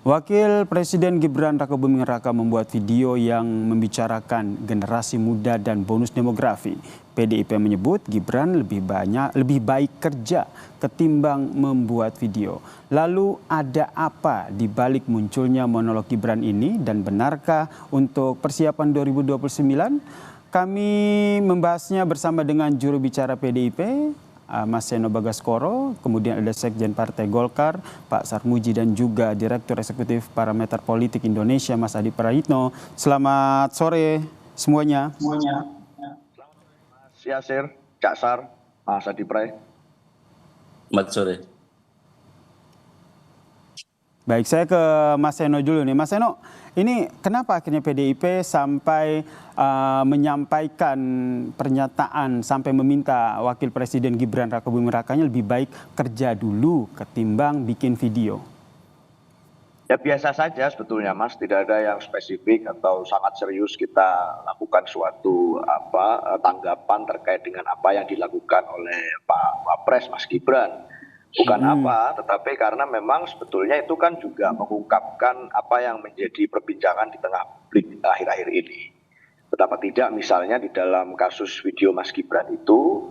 Wakil Presiden Gibran Rakabuming Raka membuat video yang membicarakan generasi muda dan bonus demografi. PDIP menyebut Gibran lebih baik kerja ketimbang membuat video. Lalu ada apa di balik munculnya monolog Gibran ini dan benarkah untuk persiapan 2029? Kami membahasnya bersama dengan juru bicara PDIP, Mas Seno Bagaskoro, kemudian ada Sekjen Partai Golkar, Pak Sarmuji, dan juga Direktur Eksekutif Parameter Politik Indonesia, Mas Adi Prayitno. Selamat sore semuanya. Mas Yasir, Cak Sar, Mas Adi Pray. Selamat sore. Baik, saya ke Mas Seno dulu nih. Mas Seno, ini kenapa akhirnya PDIP sampai menyampaikan pernyataan sampai meminta Wakil Presiden Gibran Rakabuming Rakanya lebih baik kerja dulu ketimbang bikin video? Ya biasa saja sebetulnya Mas, tidak ada yang spesifik atau sangat serius kita lakukan suatu tanggapan terkait dengan apa yang dilakukan oleh Pak Wapres Mas Gibran. Bukan tetapi karena memang sebetulnya itu kan juga mengungkapkan apa yang menjadi perbincangan di tengah publik akhir-akhir ini. Betapa tidak misalnya di dalam kasus video Mas Gibran itu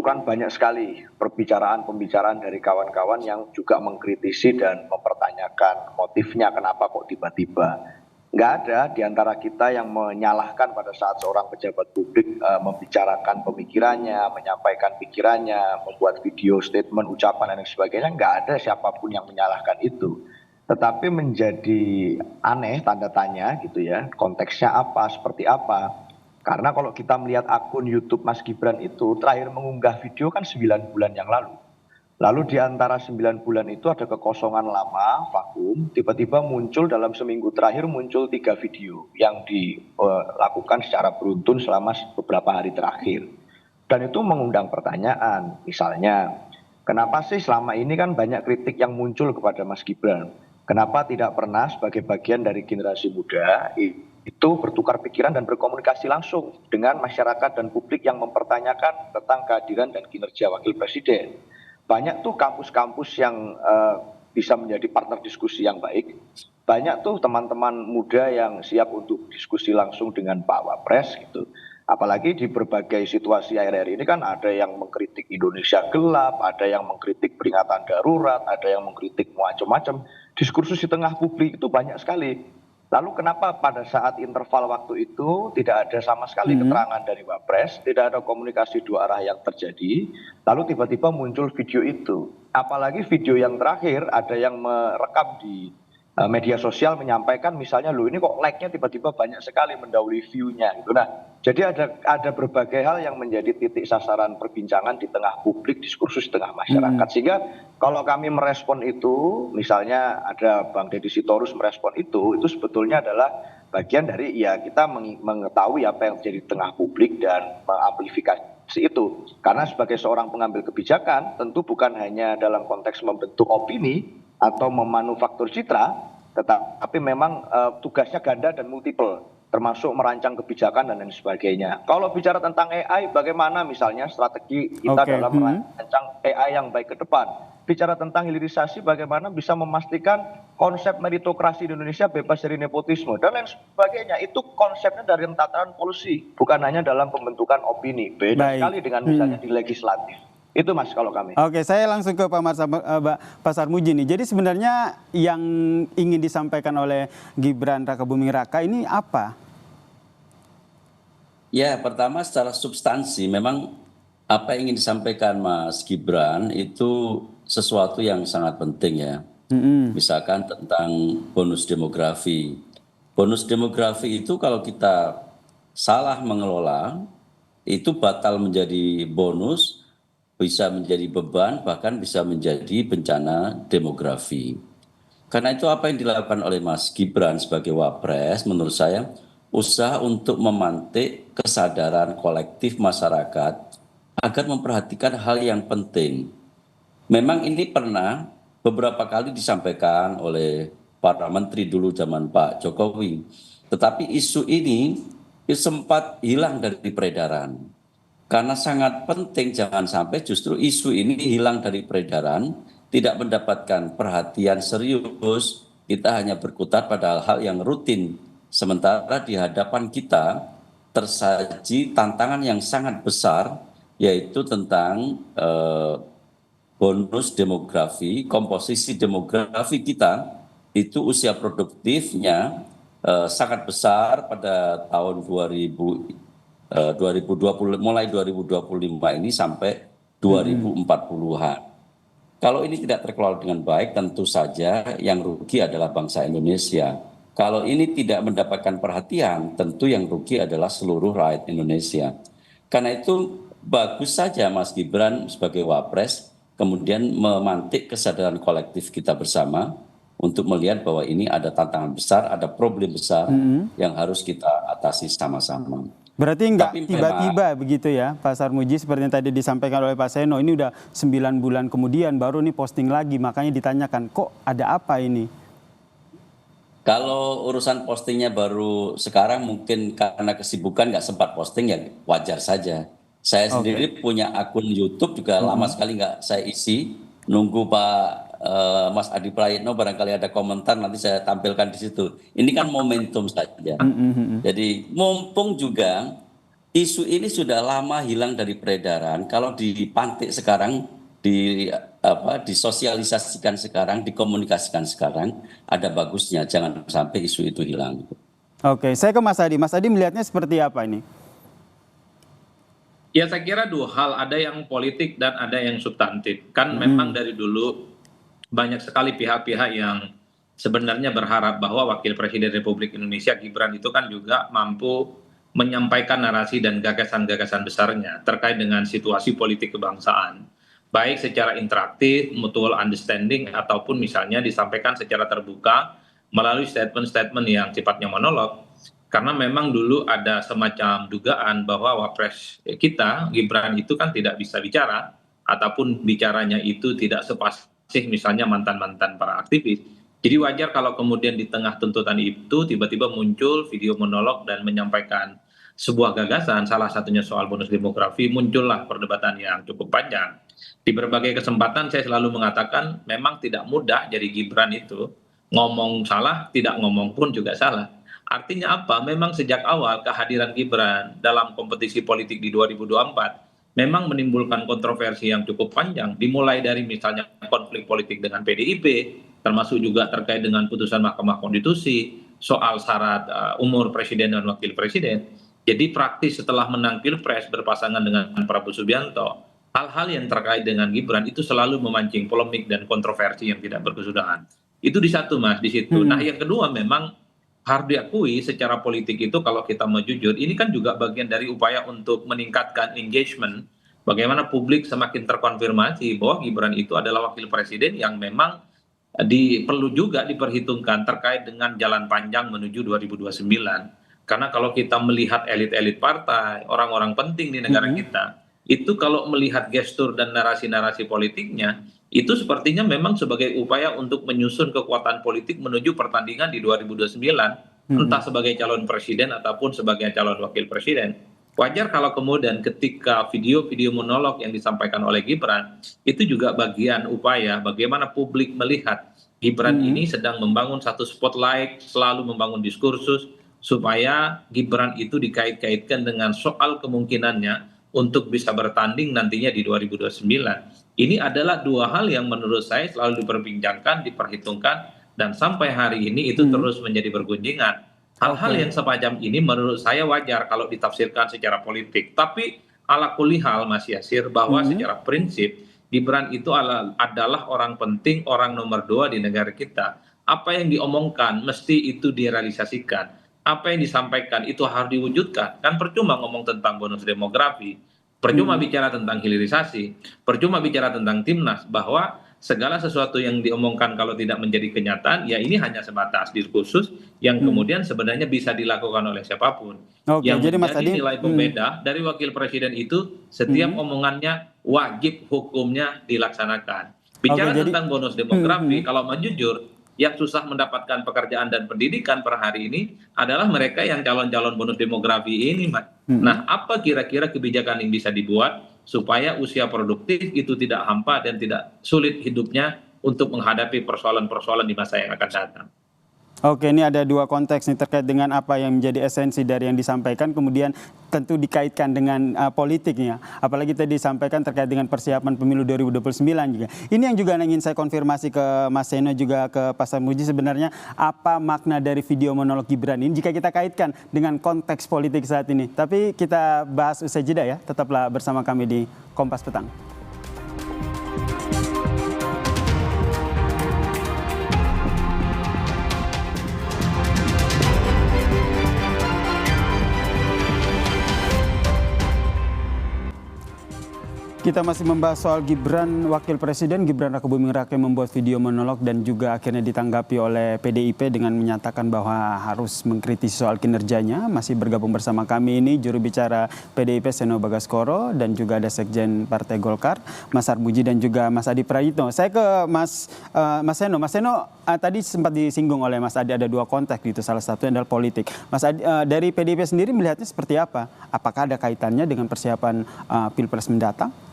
kan banyak sekali pembicaraan dari kawan-kawan yang juga mengkritisi dan mempertanyakan motifnya kenapa kok tiba-tiba. Nggak ada di antara kita yang menyalahkan pada saat seorang pejabat publik membicarakan pemikirannya, menyampaikan pikirannya, membuat video, statement, ucapan, dan sebagainya. Nggak ada siapapun yang menyalahkan itu. Tetapi menjadi aneh, tanda tanya gitu ya, konteksnya apa, seperti apa. Karena kalau kita melihat akun YouTube Mas Gibran itu terakhir mengunggah video kan 9 bulan yang lalu. Lalu di antara 9 bulan itu ada kekosongan lama, vakum, tiba-tiba muncul dalam seminggu terakhir muncul 3 video yang dilakukan secara beruntun selama beberapa hari terakhir. Dan itu mengundang pertanyaan, misalnya, kenapa sih selama ini kan banyak kritik yang muncul kepada Mas Gibran? Kenapa tidak pernah sebagai bagian dari generasi muda itu bertukar pikiran dan berkomunikasi langsung dengan masyarakat dan publik yang mempertanyakan tentang kehadiran dan kinerja Wakil Presiden? Banyak tuh kampus-kampus yang bisa menjadi partner diskusi yang baik. Banyak tuh teman-teman muda yang siap untuk diskusi langsung dengan Pak Wapres gitu. Apalagi di berbagai situasi akhir-akhir ini kan ada yang mengkritik Indonesia gelap, ada yang mengkritik peringatan darurat, ada yang mengkritik macam-macam. Diskursus di tengah publik itu banyak sekali. Lalu kenapa pada saat interval waktu itu tidak ada sama sekali keterangan dari Wapres, tidak ada komunikasi dua arah yang terjadi, lalu tiba-tiba muncul video itu. Apalagi video yang terakhir ada yang merekam di media sosial menyampaikan misalnya loh ini kok like-nya tiba-tiba banyak sekali mendahului view-nya gitu. Nah, jadi ada berbagai hal yang menjadi titik sasaran perbincangan di tengah publik, diskursus di tengah masyarakat. Sehingga kalau kami merespon itu, misalnya ada Bang Deddy Sitorus merespon itu sebetulnya adalah bagian dari ya kita mengetahui apa yang terjadi di tengah publik dan mengamplifikasi itu. Karena sebagai seorang pengambil kebijakan tentu bukan hanya dalam konteks membentuk opini atau memanufaktur citra, tetapi memang tugasnya ganda dan multiple, termasuk merancang kebijakan dan lain sebagainya. Kalau bicara tentang AI, bagaimana misalnya strategi kita dalam merancang AI yang baik ke depan? Bicara tentang hilirisasi, bagaimana bisa memastikan konsep meritokrasi di Indonesia bebas dari nepotisme dan lain sebagainya. Itu konsepnya dari tataran policy, bukan hanya dalam pembentukan opini. Beda sekali dengan misalnya di legislatif. Itu Mas kalau kami. Oke, saya langsung ke Pak Sarmuji nih. Jadi sebenarnya yang ingin disampaikan oleh Gibran Rakabuming Raka ini apa? Ya, pertama secara substansi memang apa yang ingin disampaikan Mas Gibran itu sesuatu yang sangat penting ya. Misalkan tentang bonus demografi. Bonus demografi itu kalau kita salah mengelola itu batal menjadi bonus, bisa menjadi beban, bahkan bisa menjadi bencana demografi. Karena itu apa yang dilakukan oleh Mas Gibran sebagai Wapres, menurut saya usaha untuk memantik kesadaran kolektif masyarakat agar memperhatikan hal yang penting. Memang ini pernah beberapa kali disampaikan oleh para menteri dulu zaman Pak Jokowi. Tetapi isu ini sempat hilang dari peredaran. Karena sangat penting jangan sampai justru isu ini hilang dari peredaran, tidak mendapatkan perhatian serius, kita hanya berkutat pada hal-hal yang rutin. Sementara di hadapan kita tersaji tantangan yang sangat besar, yaitu tentang bonus demografi, komposisi demografi kita itu usia produktifnya sangat besar pada tahun 2020, mulai 2025 ini sampai 2040-an. Kalau ini tidak terkelola dengan baik, tentu saja yang rugi adalah bangsa Indonesia. Kalau ini tidak mendapatkan perhatian, tentu yang rugi adalah seluruh rakyat Indonesia. Karena itu bagus saja Mas Gibran sebagai Wapres kemudian memantik kesadaran kolektif kita bersama untuk melihat bahwa ini ada tantangan besar, ada problem besar yang harus kita atasi sama-sama. Berarti nggak tiba-tiba begitu ya Pak Sarmuji, seperti yang tadi disampaikan oleh Pak Seno, ini udah 9 bulan kemudian baru nih posting lagi, makanya ditanyakan kok ada apa ini? Kalau urusan postingnya baru sekarang mungkin karena kesibukan nggak sempat posting, ya wajar saja. Saya sendiri punya akun YouTube juga lama sekali nggak saya isi, nunggu Pak Mas Adi Prayitno barangkali ada komentar nanti saya tampilkan di situ. Ini kan momentum saja. Jadi mumpung juga isu ini sudah lama hilang dari peredaran, kalau dipantik sekarang, disosialisasikan sekarang, dikomunikasikan sekarang, ada bagusnya. Jangan sampai isu itu hilang. Oke, saya ke Mas Adi. Mas Adi melihatnya seperti apa ini? Ya saya kira dua hal, ada yang politik dan ada yang substantif. Kan memang dari dulu banyak sekali pihak-pihak yang sebenarnya berharap bahwa Wakil Presiden Republik Indonesia Gibran itu kan juga mampu menyampaikan narasi dan gagasan-gagasan besarnya terkait dengan situasi politik kebangsaan. Baik secara interaktif, mutual understanding, ataupun misalnya disampaikan secara terbuka melalui statement-statement yang sifatnya monolog. Karena memang dulu ada semacam dugaan bahwa Wapres kita, Gibran itu kan tidak bisa bicara, ataupun bicaranya itu tidak sepasif misalnya mantan-mantan para aktivis. Jadi wajar kalau kemudian di tengah tuntutan itu tiba-tiba muncul video monolog dan menyampaikan sebuah gagasan, salah satunya soal bonus demografi, muncullah perdebatan yang cukup panjang. Di berbagai kesempatan saya selalu mengatakan memang tidak mudah jadi Gibran itu, ngomong salah, tidak ngomong pun juga salah. Artinya apa? Memang sejak awal kehadiran Gibran dalam kompetisi politik di 2024 memang menimbulkan kontroversi yang cukup panjang, dimulai dari misalnya konflik politik dengan PDIP, termasuk juga terkait dengan putusan Mahkamah Konstitusi, soal syarat umur presiden dan wakil presiden. Jadi praktis setelah menang Pilpres berpasangan dengan Prabowo Subianto, hal-hal yang terkait dengan Gibran itu selalu memancing polemik dan kontroversi yang tidak berkesudahan. Itu di satu Mas, di situ. Nah yang kedua memang harus diakui secara politik itu kalau kita mau jujur, ini kan juga bagian dari upaya untuk meningkatkan engagement, bagaimana publik semakin terkonfirmasi bahwa Gibran itu adalah wakil presiden yang memang perlu juga diperhitungkan terkait dengan jalan panjang menuju 2029. Karena kalau kita melihat elit-elit partai, orang-orang penting di negara kita, itu kalau melihat gestur dan narasi-narasi politiknya, itu sepertinya memang sebagai upaya untuk menyusun kekuatan politik menuju pertandingan di 2029, entah sebagai calon presiden ataupun sebagai calon wakil presiden. Wajar kalau kemudian ketika video-video monolog yang disampaikan oleh Gibran, itu juga bagian upaya bagaimana publik melihat Gibran ini sedang membangun satu spotlight, selalu membangun diskursus, supaya Gibran itu dikait-kaitkan dengan soal kemungkinannya untuk bisa bertanding nantinya di 2029. Ini adalah dua hal yang menurut saya selalu diperbincangkan, diperhitungkan, dan sampai hari ini itu terus menjadi bergunjingan. Hal-hal yang semacam ini menurut saya wajar kalau ditafsirkan secara politik. Tapi ala kulli hal Mas Yasir, bahwa secara prinsip Gibran itu adalah orang penting, orang nomor 2 di negara kita. Apa yang diomongkan mesti itu direalisasikan. Apa yang disampaikan itu harus diwujudkan. Kan percuma ngomong tentang bonus demografi, percuma bicara tentang hilirisasi, percuma bicara tentang timnas, bahwa segala sesuatu yang diomongkan kalau tidak menjadi kenyataan, ya ini hanya sebatas diskursus yang kemudian sebenarnya bisa dilakukan oleh siapapun. Yang jadi Mas menjadi Adi, nilai pembeda dari wakil presiden itu setiap omongannya wajib hukumnya dilaksanakan. Bicara tentang bonus demografi, kalau mau jujur, yang susah mendapatkan pekerjaan dan pendidikan per hari ini adalah mereka yang calon-calon bonus demografi ini, Mas. Nah, apa kira-kira kebijakan yang bisa dibuat supaya usia produktif itu tidak hampa dan tidak sulit hidupnya untuk menghadapi persoalan-persoalan di masa yang akan datang? Oke, ini ada dua konteks nih terkait dengan apa yang menjadi esensi dari yang disampaikan, kemudian tentu dikaitkan dengan politiknya. Apalagi tadi disampaikan terkait dengan persiapan pemilu 2029 juga. Ini yang juga ingin saya konfirmasi ke Mas Seno juga ke Pak Sarmuji, sebenarnya apa makna dari video monolog Gibran ini jika kita kaitkan dengan konteks politik saat ini. Tapi kita bahas usai jeda ya, tetaplah bersama kami di Kompas Petang. Kita masih membahas soal Gibran, Wakil Presiden Gibran Rakabuming Raka yang membuat video monolog dan juga akhirnya ditanggapi oleh PDIP dengan menyatakan bahwa harus mengkritisi soal kinerjanya. Masih bergabung bersama kami ini juru bicara PDIP Seno Bagaskoro dan juga ada Sekjen Partai Golkar Mas Sarmuji dan juga Mas Adi Prayitno. Saya ke Mas Seno. Mas Seno, tadi sempat disinggung oleh Mas Adi ada dua konteks gitu, salah satunya adalah politik. Mas Adi, dari PDIP sendiri melihatnya seperti apa? Apakah ada kaitannya dengan persiapan Pilpres mendatang?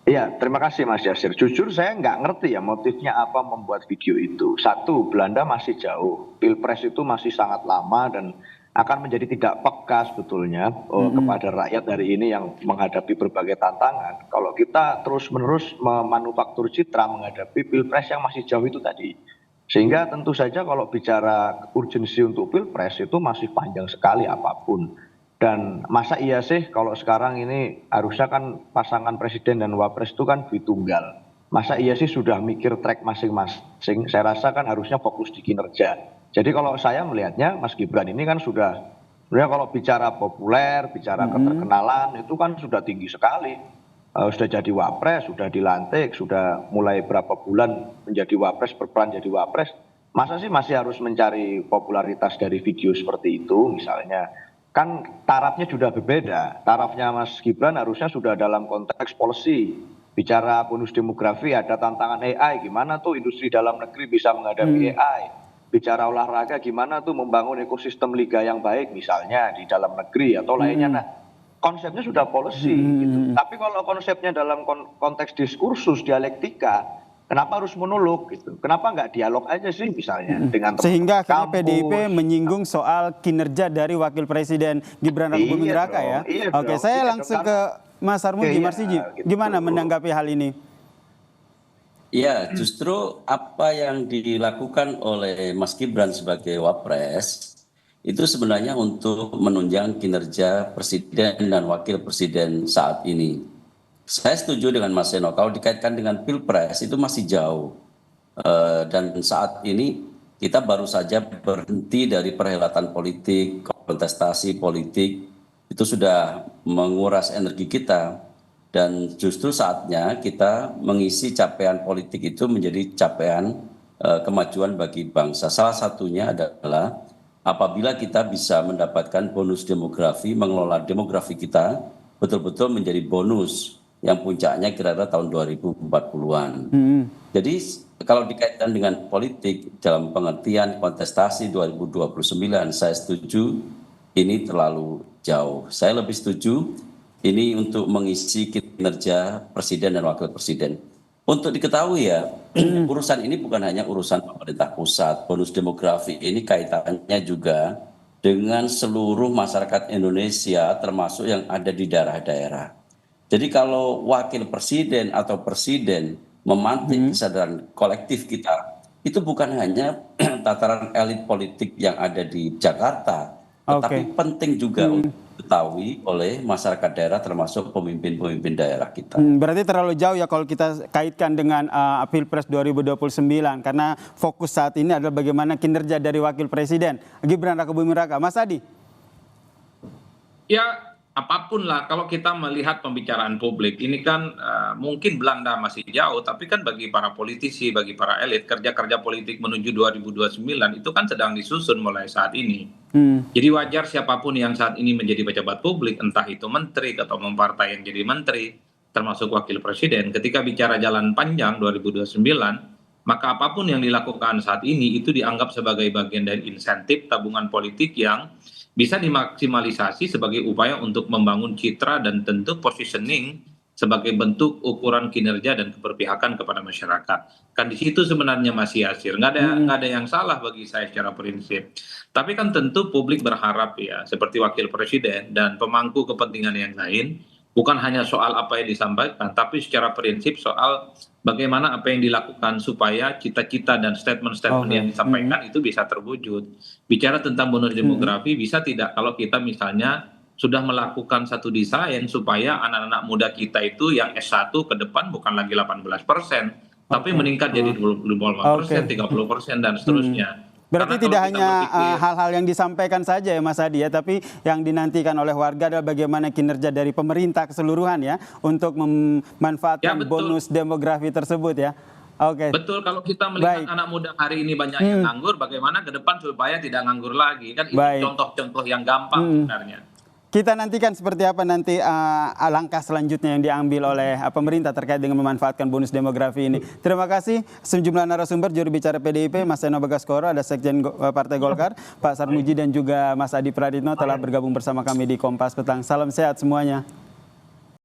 Iya, terima kasih Mas Yasir. Jujur saya nggak ngerti ya motifnya apa membuat video itu. Satu, Belanda masih jauh, Pilpres itu masih sangat lama dan akan menjadi tidak peka sebetulnya kepada rakyat hari ini yang menghadapi berbagai tantangan. Kalau kita terus-menerus memanufaktur citra menghadapi Pilpres yang masih jauh itu tadi. Sehingga tentu saja kalau bicara urgensi untuk Pilpres itu masih panjang sekali apapun. Dan masa iya sih kalau sekarang ini harusnya kan pasangan presiden dan wapres itu kan duit tunggal. Masa iya sih sudah mikir track masing-masing, saya rasa kan harusnya fokus di kinerja. Jadi kalau saya melihatnya Mas Gibran ini kan sudah, sebenarnya kalau bicara populer, bicara keterkenalan itu kan sudah tinggi sekali. Sudah jadi wapres, sudah dilantik, sudah mulai berapa bulan menjadi wapres, berperan jadi wapres. Masa sih masih harus mencari popularitas dari video seperti itu misalnya. Kan tarafnya sudah berbeda. Tarafnya Mas Gibran harusnya sudah dalam konteks policy. Bicara bonus demografi ada tantangan AI, gimana tuh industri dalam negeri bisa menghadapi AI. Bicara olahraga gimana tuh membangun ekosistem liga yang baik misalnya di dalam negeri atau lainnya. Nah, konsepnya sudah policy gitu. Tapi kalau konsepnya dalam konteks diskursus, dialektika, kenapa harus monolog gitu? Kenapa nggak dialog aja sih misalnya dengan sehingga akhirnya kampus. PDIP menyinggung soal kinerja dari Wakil Presiden Gibran Rakabuming Raka ya. Iya Oke, dong, saya iya langsung dong, ke Mas Sarmuji. Iya, Marsiji, gitu. gimana menanggapi hal ini? Ya, justru apa yang dilakukan oleh Mas Gibran sebagai Wapres itu sebenarnya untuk menunjang kinerja Presiden dan Wakil Presiden saat ini. Saya setuju dengan Mas Seno, kalau dikaitkan dengan Pilpres itu masih jauh. Dan saat ini kita baru saja berhenti dari perhelatan politik, kontestasi politik, itu sudah menguras energi kita. Dan justru saatnya kita mengisi capaian politik itu menjadi capaian kemajuan bagi bangsa. Salah satunya adalah apabila kita bisa mendapatkan bonus demografi, mengelola demografi kita betul-betul menjadi bonus yang puncaknya kira-kira tahun 2040-an. Jadi kalau dikaitkan dengan politik dalam pengertian kontestasi 2029, saya setuju ini terlalu jauh. Saya lebih setuju ini untuk mengisi kinerja Presiden dan Wakil Presiden. Untuk diketahui ya, urusan ini bukan hanya urusan pemerintah pusat. Bonus demografi ini kaitannya juga dengan seluruh masyarakat Indonesia termasuk yang ada di daerah-daerah. Jadi kalau wakil presiden atau presiden memantik kesadaran kolektif kita, itu bukan hanya tataran elit politik yang ada di Jakarta, tetapi penting juga untuk diketahui oleh masyarakat daerah termasuk pemimpin-pemimpin daerah kita. Berarti terlalu jauh ya kalau kita kaitkan dengan Pilpres 2029 karena fokus saat ini adalah bagaimana kinerja dari Wakil Presiden Gibran Rakabuming Raka. Mas Adi? Ya, apapun lah, kalau kita melihat pembicaraan publik, ini kan mungkin Belanda masih jauh, tapi kan bagi para politisi, bagi para elit, kerja-kerja politik menuju 2029 itu kan sedang disusun mulai saat ini. Jadi wajar siapapun yang saat ini menjadi pejabat publik, entah itu menteri atau mempartai yang jadi menteri, termasuk wakil presiden, ketika bicara jalan panjang 2029, maka apapun yang dilakukan saat ini itu dianggap sebagai bagian dari insentif tabungan politik yang bisa dimaksimalisasi sebagai upaya untuk membangun citra dan tentu positioning sebagai bentuk ukuran kinerja dan keberpihakan kepada masyarakat. Kan di situ sebenarnya Mas Yasir, nggak ada yang salah bagi saya secara prinsip. Tapi kan tentu publik berharap ya, seperti wakil presiden dan pemangku kepentingan yang lain, bukan hanya soal apa yang disampaikan, tapi secara prinsip soal bagaimana apa yang dilakukan supaya cita-cita dan statement-statement yang disampaikan itu bisa terwujud. Bicara tentang bonus demografi, bisa tidak kalau kita misalnya sudah melakukan satu desain supaya anak-anak muda kita itu yang S1 ke depan bukan lagi 18%, tapi meningkat jadi 25%, 30% dan seterusnya. Berarti Karena tidak kalau kita hanya hal-hal yang disampaikan saja ya Mas Adi ya, tapi yang dinantikan oleh warga adalah bagaimana kinerja dari pemerintah keseluruhan ya untuk memanfaatkan bonus demografi tersebut ya. Oke. Betul, kalau kita melihat anak muda hari ini banyak yang nganggur, bagaimana ke depan supaya tidak nganggur lagi? Kan itu contoh-contoh yang gampang sebenarnya. Kita nantikan seperti apa nanti langkah selanjutnya yang diambil oleh pemerintah terkait dengan memanfaatkan bonus demografi ini. Terima kasih sejumlah narasumber, juru bicara PDIP, Mas Seno Bagaskoro, ada Sekjen Partai Golkar, Pak Sarmuji dan juga Mas Adi Praditno telah bergabung bersama kami di Kompas Petang. Salam sehat semuanya.